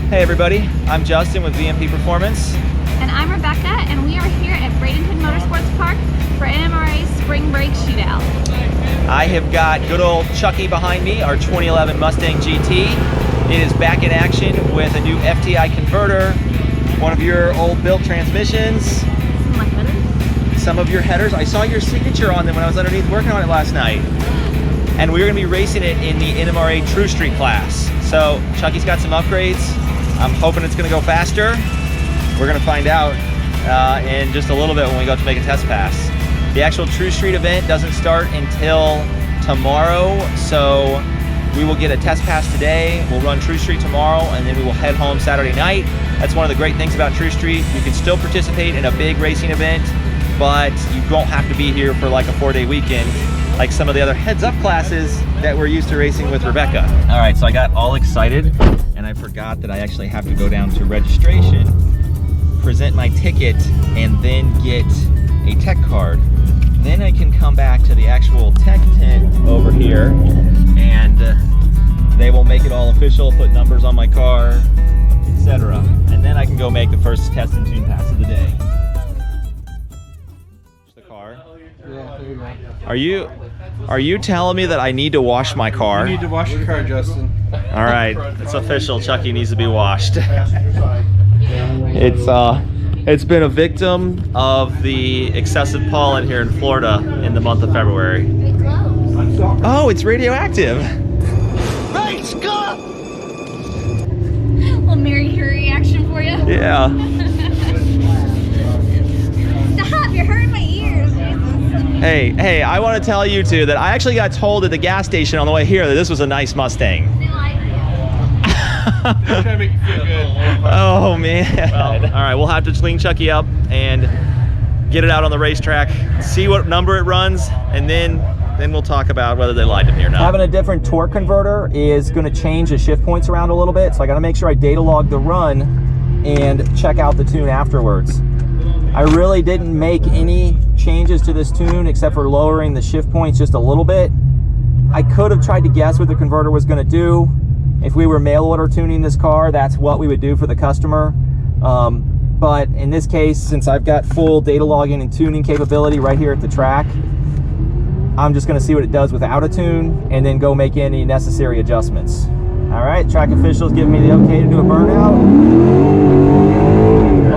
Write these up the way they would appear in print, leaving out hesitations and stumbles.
Hey everybody, I'm Justin with VMPPerformance. And I'm Rebecca, and we are here at Bradenton Motorsports Park for NMRA Spring Break Shootout. I have got good old Chucky behind me, our 2011 Mustang GT. It is back in action with a new FTI converter, one of your old built transmissions. Some of my headers. Some of your headers. I saw your signature on them when I was underneath working on it last night. And we're going to be racing it in the NMRA True Street class. So Chucky's got some upgrades. I'm hoping it's going to go faster. We're going to find out in just a little bit when we go to make a test pass. The actual True Street event doesn't start until tomorrow, so we will get a test pass today. We'll run True Street tomorrow, and then we will head home Saturday night. That's one of the great things about True Street. You can still participate in a big racing event, but you don't have to be here for like a 4-day weekend like some of the other heads-up classes that we're used to racing with Rebecca. All right, so I got all excited, and I forgot that I actually have to go down to registration, present my ticket, and then get a tech card. Then I can come back to the actual tech tent over here, and they will make it all official, put numbers on my car, etc. And then I can go make the first test and tune pass of the day. The car. Yeah, there you go. Are you telling me that I need to wash my car? You need to wash your car, Justin. All right, it's official. Chucky needs to be washed. It's been a victim of the excessive pollen here in Florida in the month of February. Oh, it's radioactive. Hey, Scott! Little Mary Harry reaction for you. Yeah. Stop! You're hurting my ears. Hey, I want to tell you two that I actually got told at the gas station on the way here that this was a nice Mustang. They're trying to make you feel good. Oh man. Well, all right, we'll have to clean Chucky up and get it out on the racetrack, see what number it runs, and then we'll talk about whether they lied to me or not. Having a different torque converter is going to change the shift points around a little bit, so I got to make sure I data log the run and check out the tune afterwards. I really didn't make any changes to this tune except for lowering the shift points just a little bit. I could have tried to guess what the converter was going to do. If we were mail order tuning this car, that's what we would do for the customer. But in this case, since I've got full data logging and tuning capability right here at the track, I'm just going to see what it does without a tune and then go make any necessary adjustments. All right, track officials giving me the okay to do a burnout.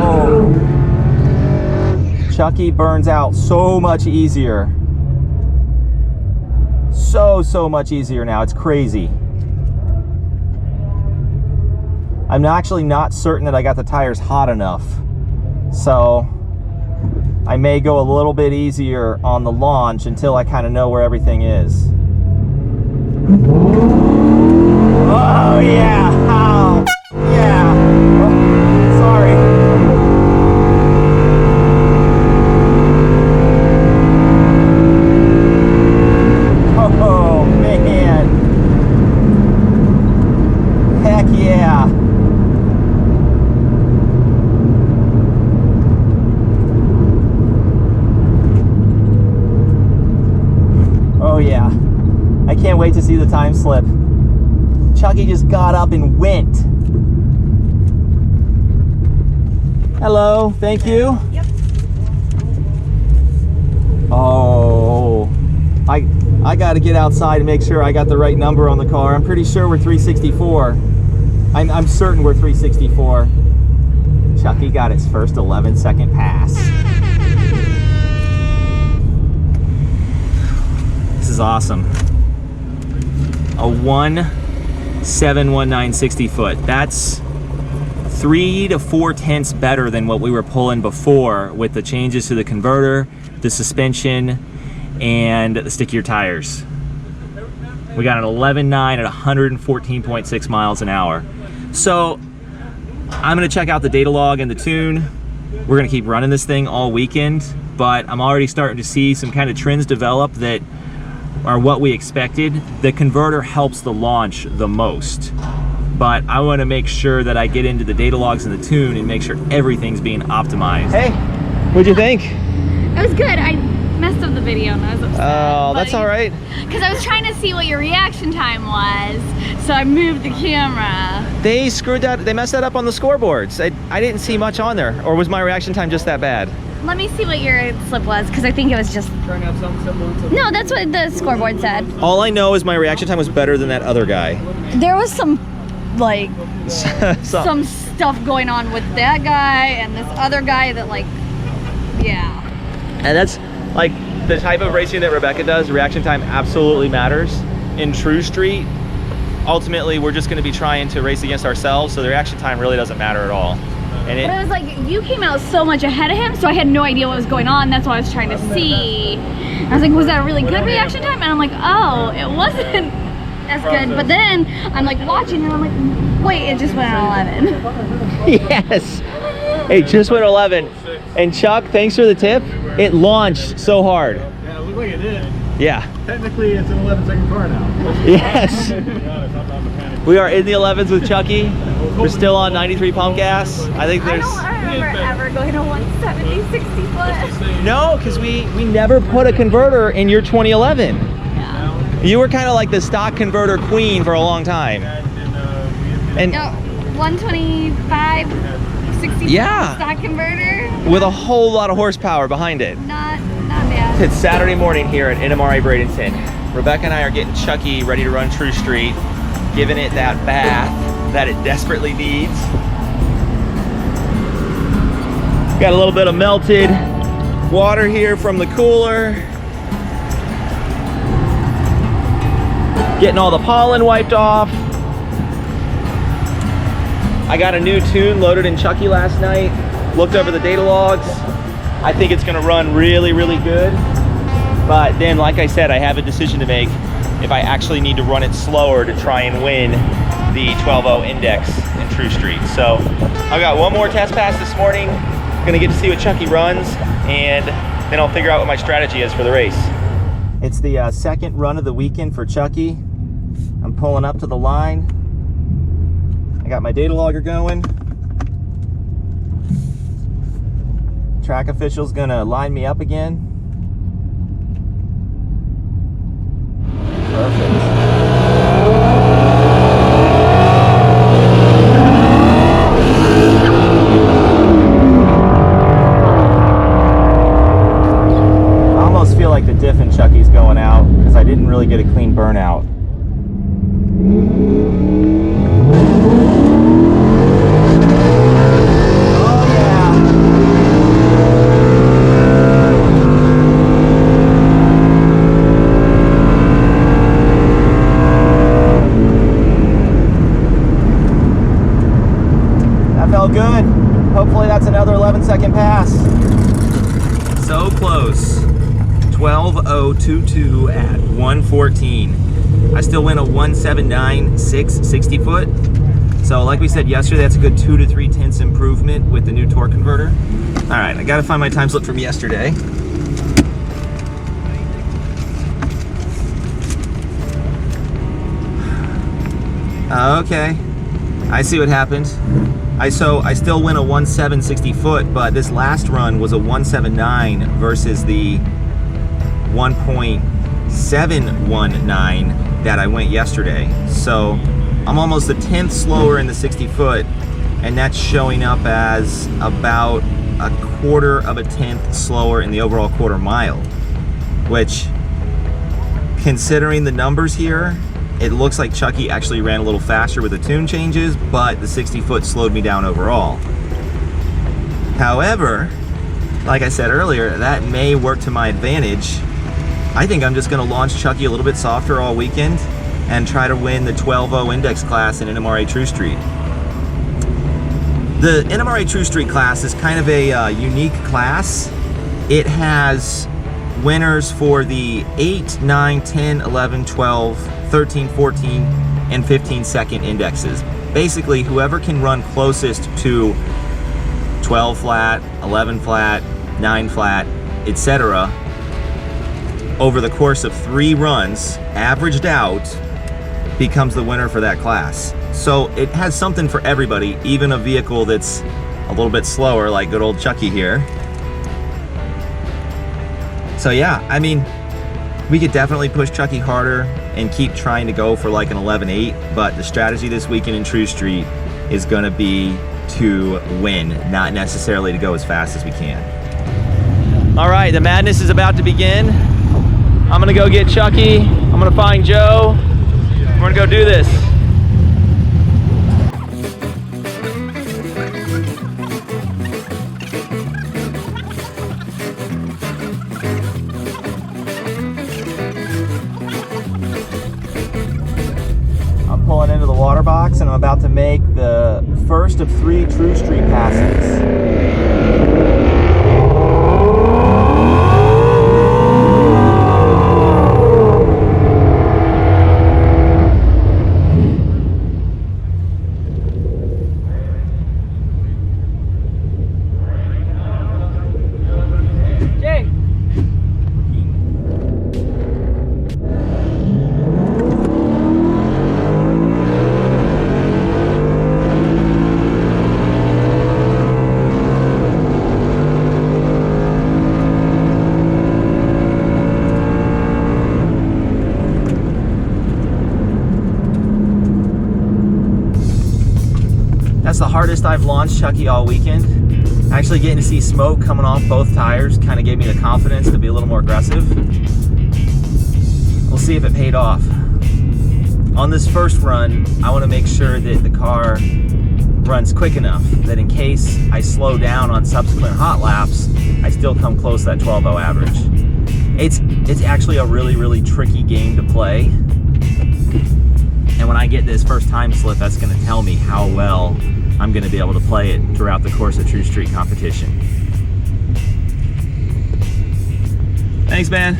Oh. Chucky burns out so much easier. So much easier now. It's crazy. I'm actually not certain that I got the tires hot enough. So I may go a little bit easier on the launch until I kind of know where everything is. Oh yeah! Ow. Yeah! Oh, sorry. Oh man! Heck yeah! Oh yeah, I can't wait to see the time slip. Chucky just got up and went. Hello, thank you. Yep. Oh, I got to get outside and make sure I got the right number on the car. I'm pretty sure we're 364. I'm certain we're 364. Chucky got its first 11-second pass. This is awesome. A 1.719 60 foot. That's 3 to 4 tenths better than what we were pulling before with the changes to the converter, the suspension, and the stickier tires. We got an 11.9 at 114.6 miles an hour. So I'm gonna check out the data log and the tune. We're gonna keep running this thing all weekend, but I'm already starting to see some kind of trends develop that are what we expected. The converter helps the launch the most, but I want to make sure that I get into the data logs and the tune and make sure everything's being optimized. Hey, what'd you think? It was good. messed up the video and I was upset. Oh, that's all right. Because I was trying to see what your reaction time was, so I moved the camera. They screwed that, they messed that up on the scoreboards. I didn't see much on there, or was my reaction time just that bad? Let me see what your slip was, because I think it was just... No, that's what the scoreboard said. All I know is my reaction time was better than that other guy. There was some, like, some stuff going on with that guy and this other guy that, like, yeah. And that's like the type of racing that Rebecca does. Reaction time absolutely matters. In True Street, ultimately we're just going to be trying to race against ourselves, so the reaction time really doesn't matter at all. And but it was like, you came out so much ahead of him, so I had no idea what was going on. That's what I was trying to see. I was like, was that a really good reaction time? And I'm like, oh, it wasn't as good. But then I'm like watching and I'm like, wait, it just went at 11. yes. Hey, just went 11. And Chuck, thanks for the tip. It launched so hard. Yeah, it looked like it did. Yeah. Technically, it's an 11-second car now. Yes. We are in the 11s with Chucky. We're still on 93 pump gas. I think there's... I don't remember ever going to 170, 60 foot. No, because we never put a converter in your 2011. Yeah. You were kind of like the stock converter queen for a long time. And No, 125, 60 Yeah. stock converter. with a whole lot of horsepower behind it. Not bad. It's Saturday morning here at NMRA Bradenton. Rebecca and I are getting Chucky ready to run True Street, giving it that bath that it desperately needs. Got a little bit of melted water here from the cooler. Getting all the pollen wiped off. I got a new tune loaded in Chucky last night. Looked over the data logs. I think it's gonna run really, really good. But then, like I said, I have a decision to make if I actually need to run it slower to try and win the 12.0 index in True Street. So I got one more test pass this morning. Gonna get to see what Chucky runs, and then I'll figure out what my strategy is for the race. It's the second run of the weekend for Chucky. I'm pulling up to the line. I got my data logger going. Track official's gonna line me up again. Perfect. I almost feel like the diff in Chucky's going out because I didn't really get a clean burnout. Good. Hopefully that's another 11-second pass. So close. 12.022 at 114. I still win a 179.6 60 foot. So like we said yesterday, that's a good 2 to 3 tenths improvement with the new torque converter. All right, I gotta find my time slip from yesterday. Okay, I see what happened. I still win a 1.760 foot, but this last run was a 1.79 versus the 1.719 that I went yesterday. So I'm almost a tenth slower in the 60 foot, and that's showing up as about a quarter of a tenth slower in the overall quarter mile, which, considering the numbers here, it looks like Chucky actually ran a little faster with the tune changes, but the 60 foot slowed me down overall. However, like I said earlier, that may work to my advantage. I think I'm just gonna launch Chucky a little bit softer all weekend and try to win the 12.0 index class in NMRA True Street. The NMRA True Street class is kind of a unique class. It has winners for the 8, 9, 10, 11, 12, 13, 14, and 15 second indexes. Basically, whoever can run closest to 12 flat, 11 flat, 9 flat, etc. over the course of 3 runs, averaged out, becomes the winner for that class. So it has something for everybody, even a vehicle that's a little bit slower, like good old Chucky here. So yeah, I mean, we could definitely push Chucky harder and keep trying to go for like an 11.8, but the strategy this weekend in True Street is gonna be to win, not necessarily to go as fast as we can. All right, the madness is about to begin. I'm gonna go get Chucky. I'm gonna find Joe. We're gonna go do this. I'm pulling into the water box and I'm about to make the first of 3 True Street passes. That's the hardest I've launched Chucky all weekend. Actually getting to see smoke coming off both tires kind of gave me the confidence to be a little more aggressive. We'll see if it paid off. On this first run, I want to make sure that the car runs quick enough that in case I slow down on subsequent hot laps, I still come close to that 12.0 average. It's actually a really, really tricky game to play. And when I get this first time slip, that's going to tell me how well I'm going to be able to play it throughout the course of True Street competition. Thanks, man.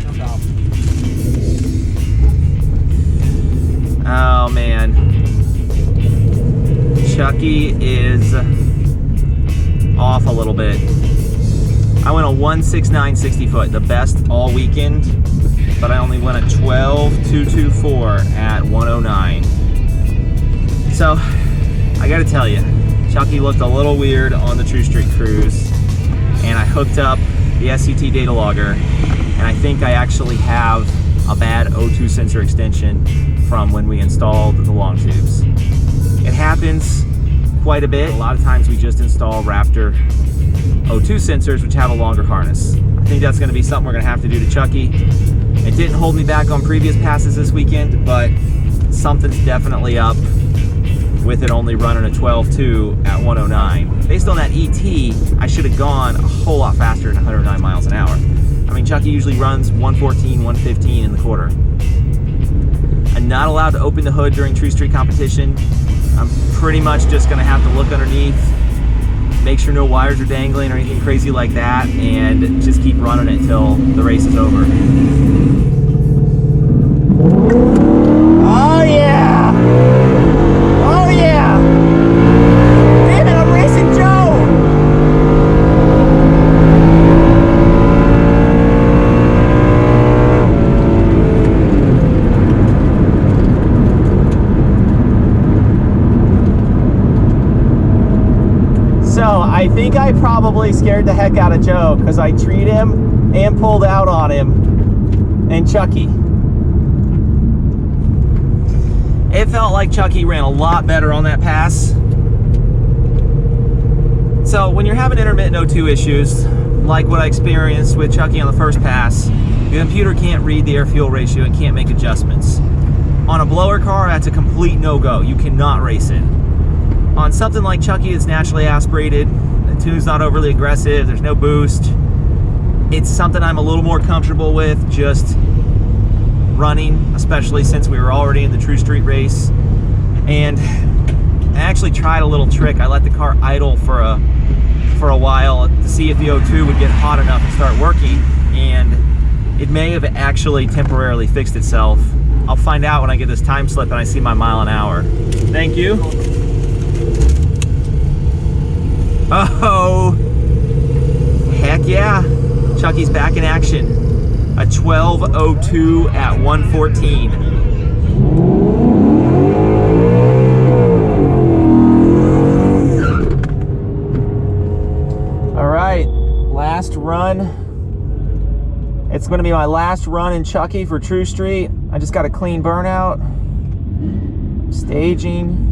Oh, man. Chucky is off a little bit. I went a 169 60 foot, the best all weekend, but I only went a 12.224 at 109. So, I gotta tell you, Chucky looked a little weird on the True Street cruise, and I hooked up the SCT data logger, and I think I actually have a bad O2 sensor extension from when we installed the long tubes. It happens quite a bit. A lot of times we just install Raptor O2 sensors, which have a longer harness. I think that's gonna be something we're gonna have to do to Chucky. It didn't hold me back on previous passes this weekend, but something's definitely up with it only running a 12.2 at 109. Based on that ET, I should have gone a whole lot faster than 109 miles an hour. I mean, Chucky usually runs 114, 115 in the quarter. I'm not allowed to open the hood during True Street competition. I'm pretty much just gonna have to look underneath, make sure no wires are dangling or anything crazy like that, and just keep running it until the race is over. Oh yeah! Oh yeah! Damn it, I'm racing Joe! So I think I probably scared the heck out of Joe because I treed him and pulled out on him and Chucky. It felt like Chucky ran a lot better on that pass. So when you're having intermittent O2 issues, like what I experienced with Chucky on the first pass, the computer can't read the air-fuel ratio and can't make adjustments. On a blower car, that's a complete no-go. You cannot race it. On something like Chucky, it's naturally aspirated, the tune's not overly aggressive, there's no boost. It's something I'm a little more comfortable with just running, especially since we were already in the True Street race. And I actually tried a little trick. I let the car idle for a while to see if the O2 would get hot enough and start working, and it may have actually temporarily fixed itself. I'll find out when I get this time slip and I see my mile an hour. Thank you. Oh, heck yeah. Chucky's back in action. A 12.02 at 114. All right, last run. It's going to be my last run in Chucky for True Street. I just got a clean burnout. Staging.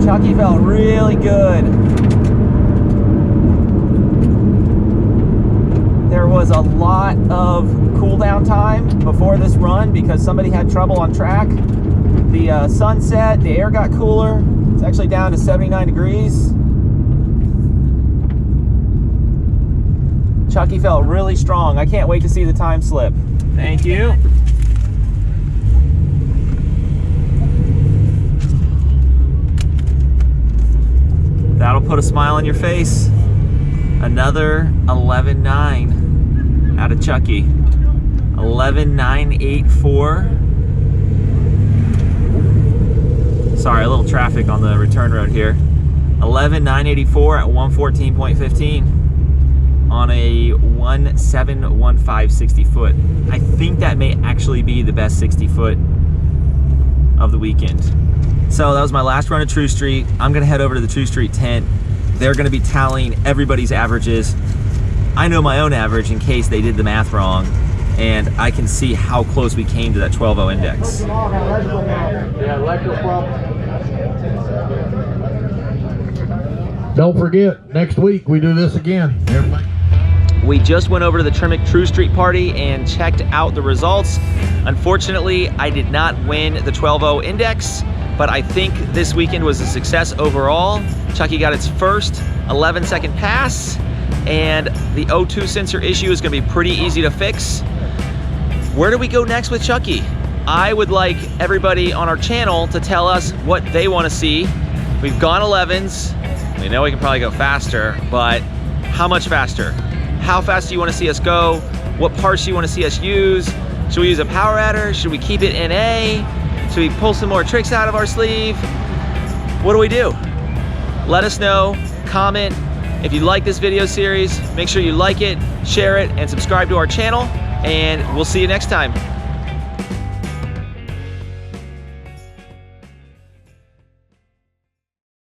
Chucky felt really good. There was a lot of cool down time before this run because somebody had trouble on track. The sun set, the air got cooler. It's actually down to 79 degrees. Chucky felt really strong. I can't wait to see the time slip. Thank you. That'll put a smile on your face. Another 11.9 out of Chucky. 11.984. Sorry, a little traffic on the return road here. 11.984 at 114.15 on a 1715 60 foot. I think that may actually be the best 60 foot of the weekend. So that was my last run at True Street. I'm gonna head over to the True Street tent. They're gonna be tallying everybody's averages. I know my own average in case they did the math wrong, and I can see how close we came to that 12.0 index. Don't forget, next week we do this again. Everybody. We just went over to the Trimmick True Street party and checked out the results. Unfortunately, I did not win the 12.0 index, but I think this weekend was a success overall. Chucky got its first 11-second pass, and the O2 sensor issue is gonna be pretty easy to fix. Where do we go next with Chucky? I would like everybody on our channel to tell us what they wanna see. We've gone 11s. We know we can probably go faster, but how much faster? How fast do you wanna see us go? What parts do you wanna see us use? Should we use a power adder? Should we keep it NA? Should we pull some more tricks out of our sleeve? What do we do? Let us know, comment. If you like this video series, make sure you like it, share it, and subscribe to our channel, and we'll see you next time.